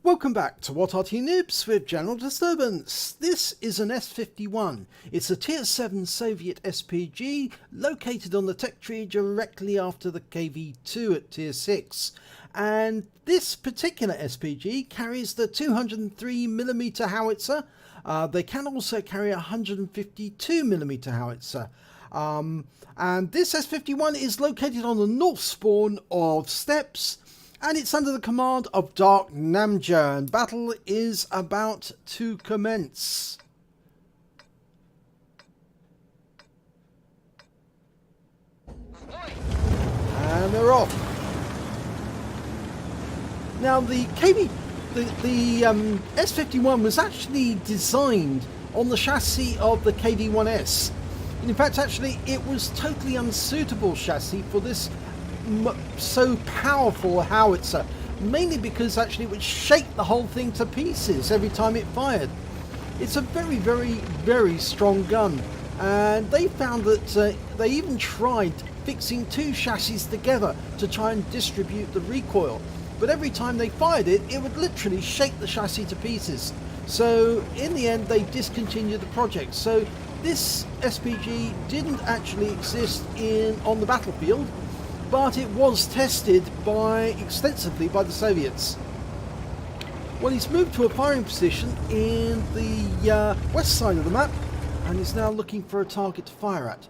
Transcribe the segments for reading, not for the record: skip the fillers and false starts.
Welcome back to What Arty Noobs with General Disturbance. This is an S-51. It's a Tier 7 Soviet SPG located on the tech tree directly after the KV-2 at Tier 6. And this particular SPG carries the 203mm howitzer. They can also carry a 152mm howitzer. And this S-51 is located on the north spawn of Steppes. And it's under the command of Darknamja, and battle is about to commence. And they're off. Now the S-51 was actually designed on the chassis of the KV-1S. And in fact, actually, it was totally unsuitable chassis for this so powerful howitzer, mainly because actually it would shake the whole thing to pieces every time it fired. It's a very strong gun, and they found that they even tried fixing two chassis together to try and distribute the recoil, but every time they fired it, it would literally shake the chassis to pieces. So in the end they discontinued the project. So this SPG didn't actually exist on the battlefield, but it was tested extensively by the Soviets. Well, he's moved to a firing position in the west side of the map, and is now looking for a target to fire at.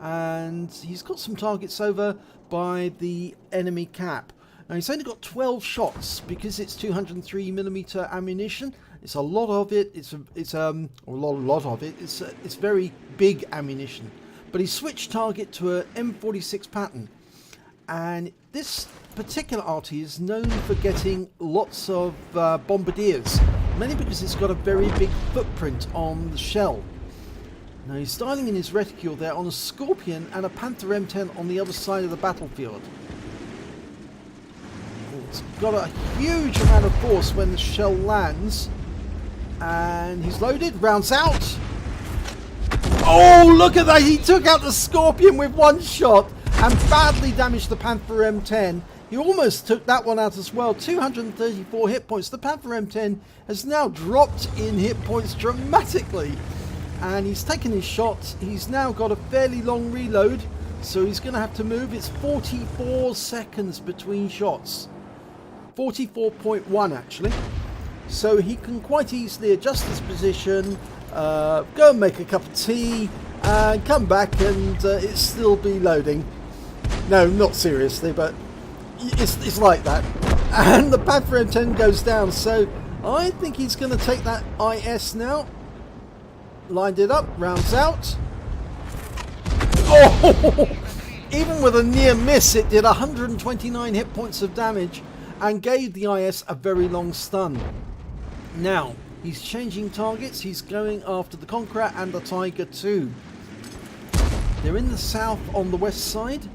And he's got some targets over by the enemy cap. Now he's only got 12 shots because it's 203mm ammunition. It's a lot of it. It's very big ammunition. But he switched target to an M46 pattern. And this particular Arty is known for getting lots of bombardiers, mainly because it's got a very big footprint on the shell. Now he's styling in his reticule there on a Scorpion and a Panther M10 on the other side of the battlefield. It's got a huge amount of force when the shell lands, and he's loaded, rounds out. Oh, look at that! He took out the Scorpion with one shot and badly damaged the Panther M10. He almost took that one out as well. 234 hit points. The Panther M10 has now dropped in hit points dramatically. And he's taken his shot. He's now got a fairly long reload, so he's going to have to move. It's 44 seconds between shots. 44.1 actually. So he can quite easily adjust his position, go and make a cup of tea, and come back, and it still be loading. No, not seriously, but it's like that. And the Panther M10 goes down, so I think he's going to take that IS now. Lined it up, rounds out. Oh! Even with a near miss, it did 129 hit points of damage and gave the IS a very long stun. Now, he's changing targets. He's going after the Conqueror and the Tiger II. They're in the south on the west side.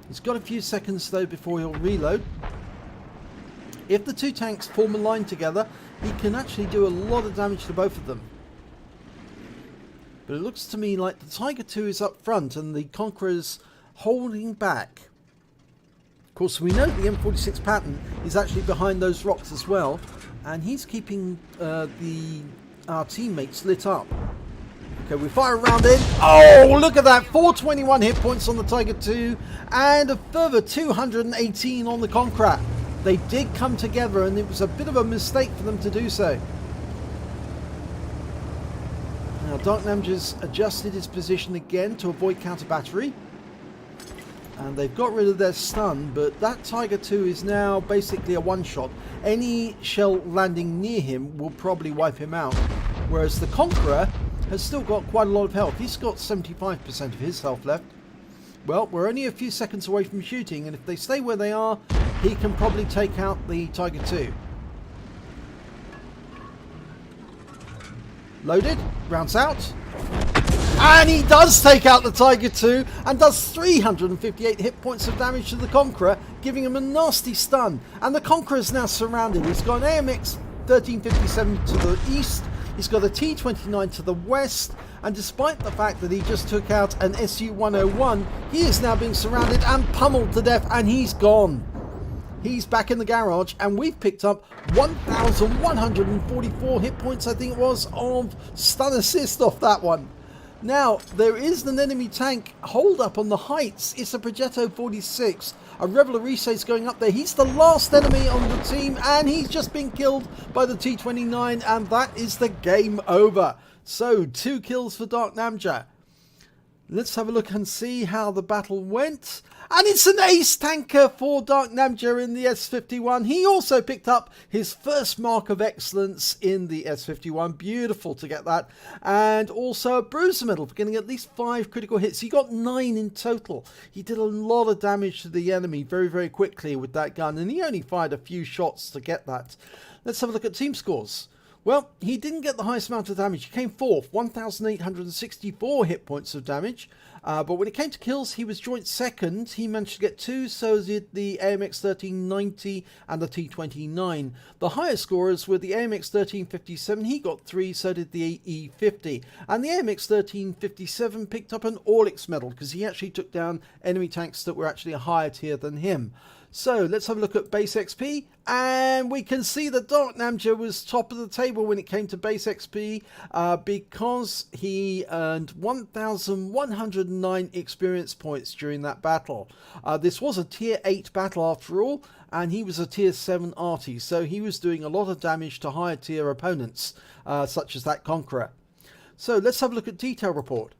He's got a few seconds though before he'll reload. If the two tanks form a line together, he can actually do a lot of damage to both of them. But it looks to me like the Tiger II is up front and the Conqueror's holding back. Of course, we know the M46 pattern is actually behind those rocks as well, and he's keeping our teammates lit up. Okay, we fire a round in. Oh, look at that! 421 hit points on the Tiger II and a further 218 on the Conqueror. They did come together, and it was a bit of a mistake for them to do so. Now, Darknamja's adjusted his position again to avoid counter battery. And they've got rid of their stun, but that Tiger II is now basically a one-shot. Any shell landing near him will probably wipe him out. Whereas the Conqueror has still got quite a lot of health. He's got 75% of his health left. Well, we're only a few seconds away from shooting, and if they stay where they are, he can probably take out the Tiger II. Loaded, rounds out. And he does take out the Tiger II and does 358 hit points of damage to the Conqueror, giving him a nasty stun. And the Conqueror is now surrounded. He's got an AMX 1357 to the east. He's got a T29 to the west, and despite the fact that he just took out an SU-101, he is now being surrounded and pummeled to death, and he's gone. He's back in the garage, and we've picked up 1,144 hit points, I think it was, of stun assist off that one. Now, there is an enemy tank hold up on the heights. It's a Progetto 46. A Reveille is going up there. He's the last enemy on the team, and he's just been killed by the T-29, and that is the game over. So, 2 kills for Darknamja. Let's have a look and see how the battle went. And it's an ace tanker for Darknamja in the S-51. He also picked up his first mark of excellence in the S-51. Beautiful to get that. And also a bruiser medal for getting at least 5 critical hits. He got 9 in total. He did a lot of damage to the enemy very, very quickly with that gun. And he only fired a few shots to get that. Let's have a look at team scores. Well, he didn't get the highest amount of damage. He came 4th, 1,864 hit points of damage. But when it came to kills, he was joint 2nd. He managed to get 2, so did the AMX 1390 and the T29. The highest scorers were the AMX 1357. He got 3, so did the E50. And the AMX 1357 picked up an Orlix medal because he actually took down enemy tanks that were actually a higher tier than him. So let's have a look at base XP, and we can see that Darknamja was top of the table when it came to base XP because he earned 1,109 experience points during that battle. This was a tier 8 battle after all, and he was a tier 7 Arty, so he was doing a lot of damage to higher tier opponents such as that Conqueror. So let's have a look at detail report.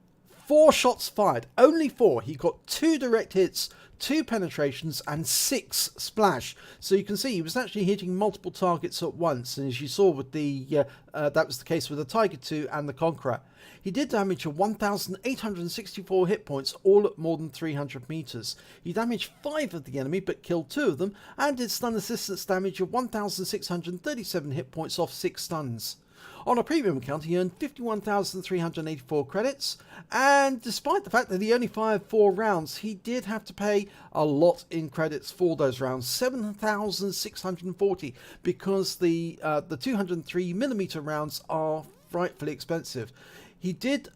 4 shots fired, only 4. He got 2 direct hits, 2 penetrations and 6 splash. So you can see he was actually hitting multiple targets at once, and as you saw with the that was the case with the Tiger II and the Conqueror. He did damage of 1,864 hit points, all at more than 300 meters. He damaged 5 of the enemy but killed 2 of them, and did stun assistance damage of 1,637 hit points off 6 stuns. On a premium account, he earned 51,384 credits, and despite the fact that he only fired 4 rounds, he did have to pay a lot in credits for those rounds, 7,640, because the 203mm rounds are frightfully expensive. He did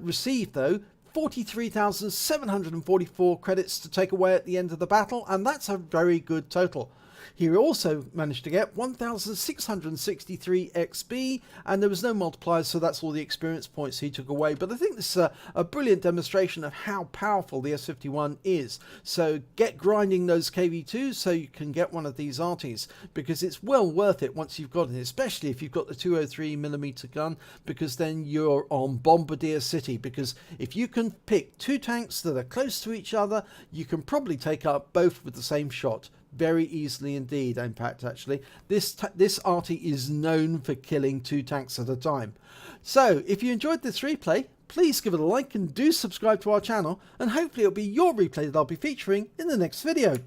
receive, though, 43,744 credits to take away at the end of the battle, and that's a very good total. He also managed to get 1,663 XP, and there was no multipliers, so that's all the experience points he took away. But I think this is a brilliant demonstration of how powerful the S-51 is. So get grinding those KV2s so you can get one of these Artys, because it's well worth it once you've got it, especially if you've got the 203mm gun, because then you're on Bombardier City. Because if you can pick 2 tanks that are close to each other, you can probably take up both with the same shot. Very easily indeed, in fact, actually. This Arty is known for killing 2 tanks at a time. So, if you enjoyed this replay, please give it a like and do subscribe to our channel, and hopefully it'll be your replay that I'll be featuring in the next video.